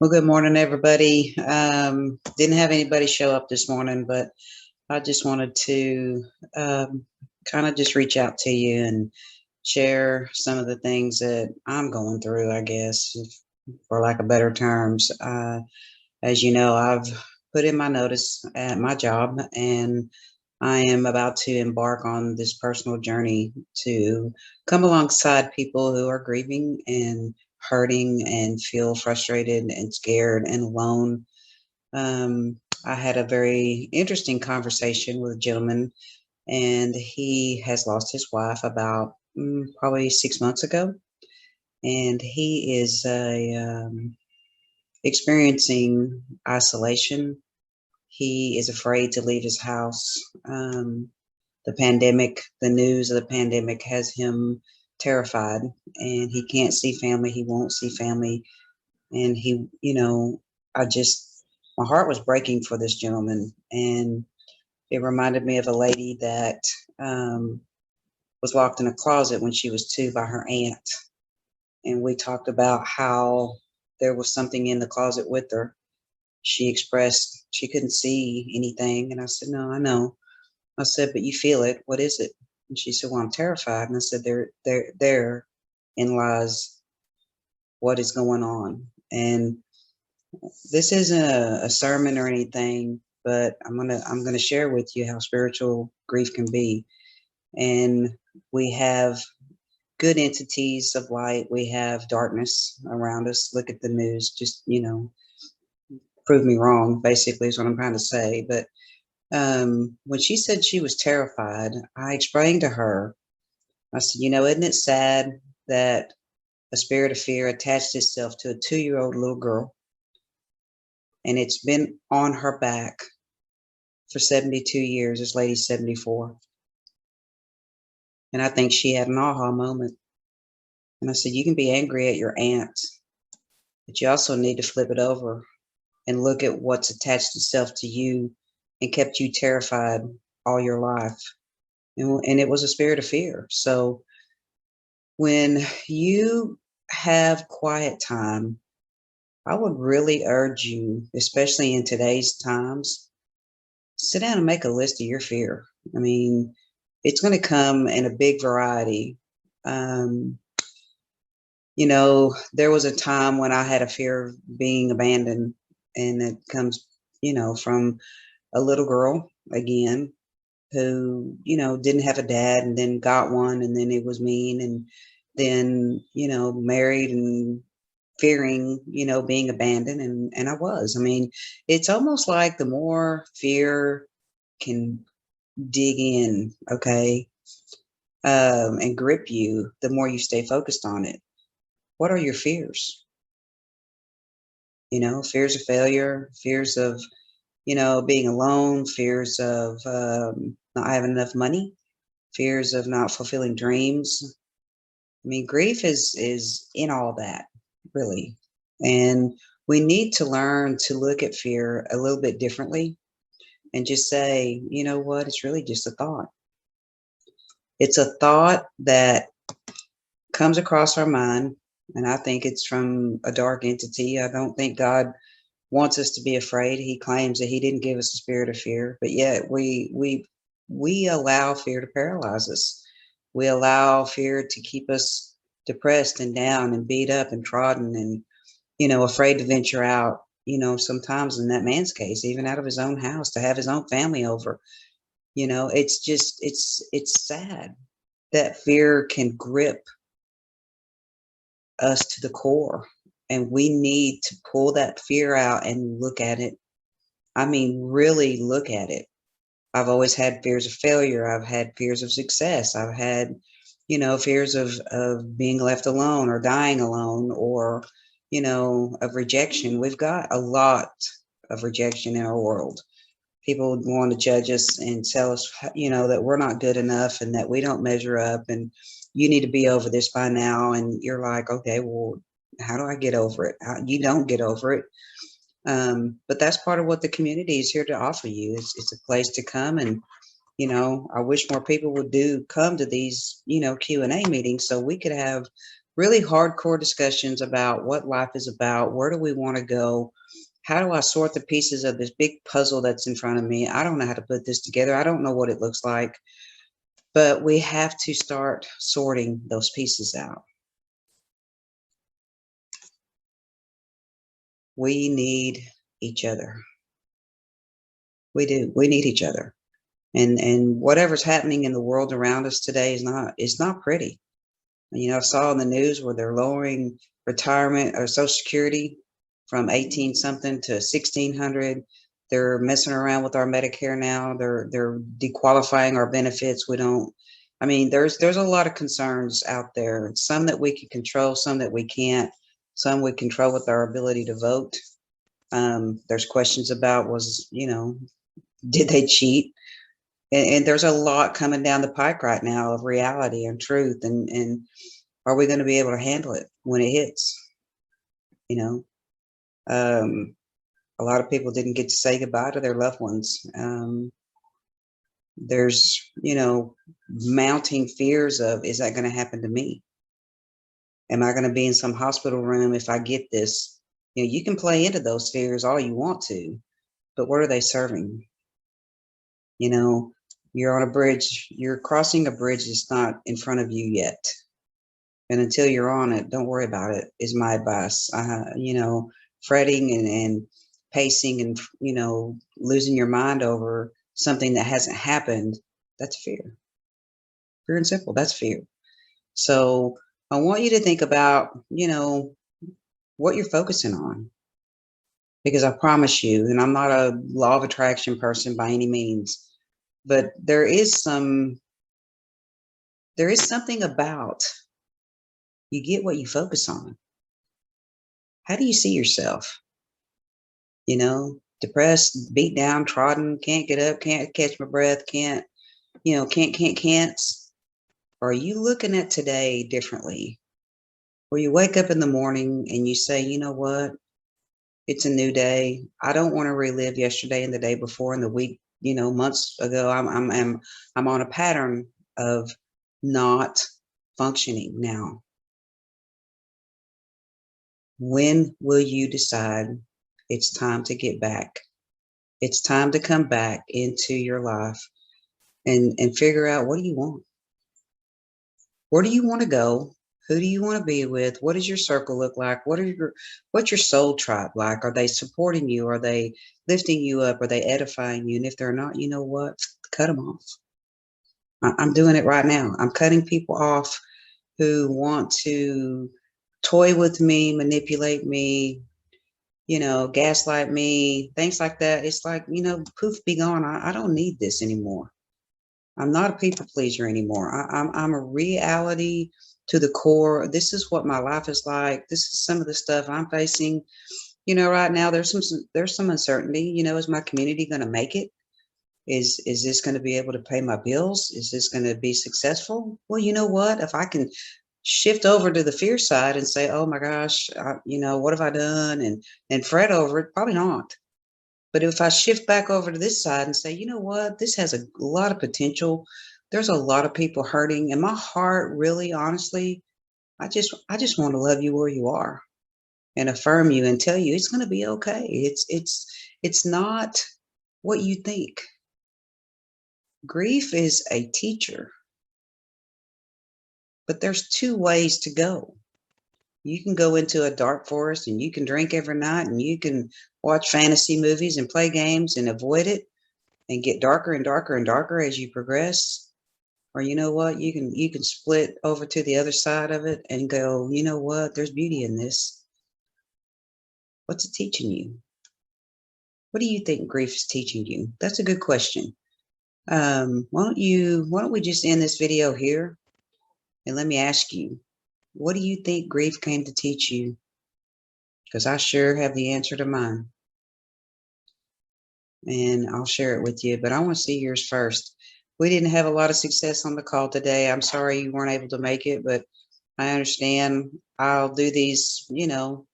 Well, good morning, everybody. Didn't have anybody show up this morning, but I just wanted to kind of just reach out to you and share some of the things that I'm going through, I guess, for lack of better terms. As you know, I've put in my notice at my job, and I am about to embark on this personal journey to come alongside people who are grieving and hurting and feel frustrated and scared and alone. I had a very interesting conversation with a gentleman, and he has lost his wife about probably 6 months ago, and he is experiencing isolation. He is afraid to leave his house. The pandemic, the news of the pandemic has him terrified, and he can't see family. He won't see family. And I just, my heart was breaking for this gentleman. And it reminded me of a lady that was locked in a closet when she was two by her aunt. And we talked about how there was something in the closet with her. She expressed she couldn't see anything. And I said, "No, I know." I said, "But you feel it. What is it?" And she said, "Well, I'm terrified." And I said, Therein lies what is going on. And this isn't a sermon or anything, but I'm gonna share with you how spiritual grief can be. And we have good entities of light. We have darkness around us. Look at the news. Just prove me wrong. Basically, is what I'm trying to say. But when she said she was terrified, I explained to her. I said, isn't it sad that a spirit of fear attached itself to a 2-year-old little girl, and it's been on her back for 72 years. This lady's 74. And I think she had an aha moment. And I said, you can be angry at your aunt, but you also need to flip it over and look at what's attached itself to you and kept you terrified all your life. And it was a spirit of fear. So when you have quiet time, I would really urge you, especially in today's times, sit down and make a list of your fear. I mean, it's going to come in a big variety. Um, there was a time when I had a fear of being abandoned, and it comes, from a little girl again who, didn't have a dad and then got one, and then it was mean, and then, married and fearing, being abandoned, and I was. I mean, it's almost like the more fear can dig in, okay, and grip you, the more you stay focused on it. What are your fears? Fears of failure, fears of, being alone, fears of not having enough money, fears of not fulfilling dreams. I mean, grief is in all that, really. And we need to learn to look at fear a little bit differently and just say, you know what, it's really just a thought. It's a thought that comes across our mind, and I think it's from a dark entity. I don't think God wants us to be afraid. He claims that he didn't give us a spirit of fear, but yet we allow fear to paralyze us. We allow fear to keep us depressed and down and beat up and trodden and, afraid to venture out, sometimes in that man's case, even out of his own house, to have his own family over. It's just, it's sad that fear can grip us to the core, and we need to pull that fear out and look at it. I mean, really look at it. I've always had fears of failure. I've had fears of success. I've had, fears of being left alone or dying alone, or, of rejection. We've got a lot of rejection in our world. People want to judge us and tell us, that we're not good enough and that we don't measure up, and you need to be over this by now. And you're like, okay, well, how do I get over it? You don't get over it. But that's part of what the community is here to offer you. It's a place to come, and I wish more people would come to these, Q&A meetings, so we could have really hardcore discussions about what life is about. Where do we want to go? How do I sort the pieces of this big puzzle that's in front of me? I don't know how to put this together. I don't know what it looks like, but we have to start sorting those pieces out. We need each other. We do. We need each other. And whatever's happening in the world around us today is not pretty. You know, I saw in the news where they're lowering retirement or Social Security from 18 something to 1600. They're messing around with our Medicare now. They're dequalifying our benefits. We don't. I mean, there's a lot of concerns out there. Some that we can control, some that we can't. Some we control with our ability to vote. There's questions about did they cheat? And there's a lot coming down the pike right now of reality and truth, and are we going to be able to handle it when it hits? You know, a lot of people didn't get to say goodbye to their loved ones. There's, mounting fears of, is that going to happen to me? Am I going to be in some hospital room if I get this? You can play into those fears all you want to, but what are they serving? You're on a bridge, you're crossing a bridge that's not in front of you yet. And until you're on it, don't worry about it, is my advice. Fretting and pacing and, losing your mind over something that hasn't happened, that's fear. Pure and simple, that's fear. So I want you to think about, what you're focusing on. Because I promise you, and I'm not a law of attraction person by any means, but there is something about you get what you focus on. How do you see yourself? Depressed, beat down, trodden, can't get up, can't catch my breath, can't. Or are you looking at today differently? Where you wake up in the morning and you say, you know what? It's a new day. I don't want to relive yesterday and the day before and the week, months ago. I'm on a pattern of not functioning now. When will you decide it's time to get back? It's time to come back into your life and figure out, what do you want? Where do you want to go? Who do you want to be with? What does your circle look like? What's your soul tribe like? Are they supporting you? Are they lifting you up? Are they edifying you? And if they're not, you know what? Cut them off. I'm doing it right now. I'm cutting people off who want to toy with me, manipulate me, gaslight me, things like that. It's like, poof, be gone. I don't need this anymore. I'm not a people pleaser anymore. I'm a reality to the core. This is what my life is like. This is some of the stuff I'm facing. Right now there's some uncertainty. Is my community going to make it? Is this going to be able to pay my bills? Is this going to be successful? Well, you know what? If I can shift over to the fear side and say, oh my gosh, what have I done? And fret over it, probably not. But if I shift back over to this side and say, you know what, this has a lot of potential. There's a lot of people hurting. And my heart really, honestly, I just want to love you where you are and affirm you and tell you it's going to be okay. It's not what you think. Grief is a teacher, but there's two ways to go. You can go into a dark forest and you can drink every night and you can watch fantasy movies and play games and avoid it and get darker and darker and darker as you progress. Or you know what, you can split over to the other side of it and go, you know what, there's beauty in this. What's it teaching you? What do you think grief is teaching you? That's a good question. Why don't we just end this video here and let me ask you, what do you think grief came to teach you? Because I sure have the answer to mine. And I'll share it with you, but I want to see yours first. We didn't have a lot of success on the call today. I'm sorry you weren't able to make it, but I understand. I'll do these,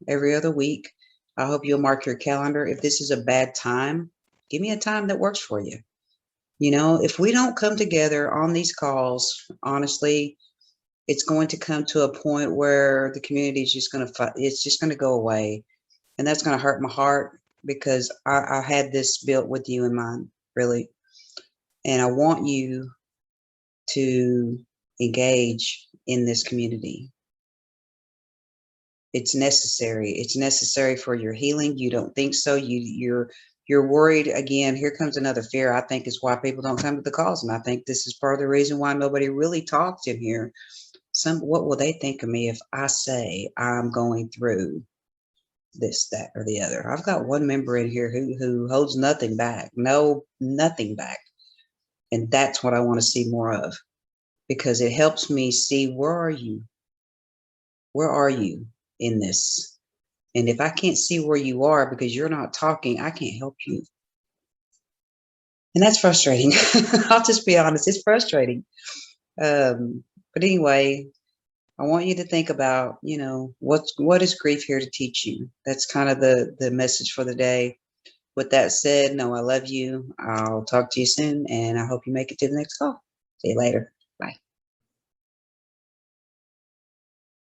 every other week. I hope you'll mark your calendar. If this is a bad time, give me a time that works for you. If we don't come together on these calls, honestly, it's going to come to a point where the community is just going to fight. It's just going to go away. And that's going to hurt my heart because I had this built with you in mind, really. And I want you to engage in this community. It's necessary. It's necessary for your healing. You don't think so? You're worried again. Here comes another fear. I think is why people don't come to the calls, and I think this is part of the reason why nobody really talks in here. What will they think of me if I say I'm going through this, that, or the other? I've got one member in here who holds nothing back, nothing back, and that's what I want to see more of, because it helps me see where are you in this. And if I can't see where you are because you're not talking, I can't help you. And that's frustrating. I'll just be honest, it's frustrating. But anyway, I want you to think about, what is grief here to teach you? That's kind of the message for the day. With that said, no, I love you. I'll talk to you soon, and I hope you make it to the next call. See you later.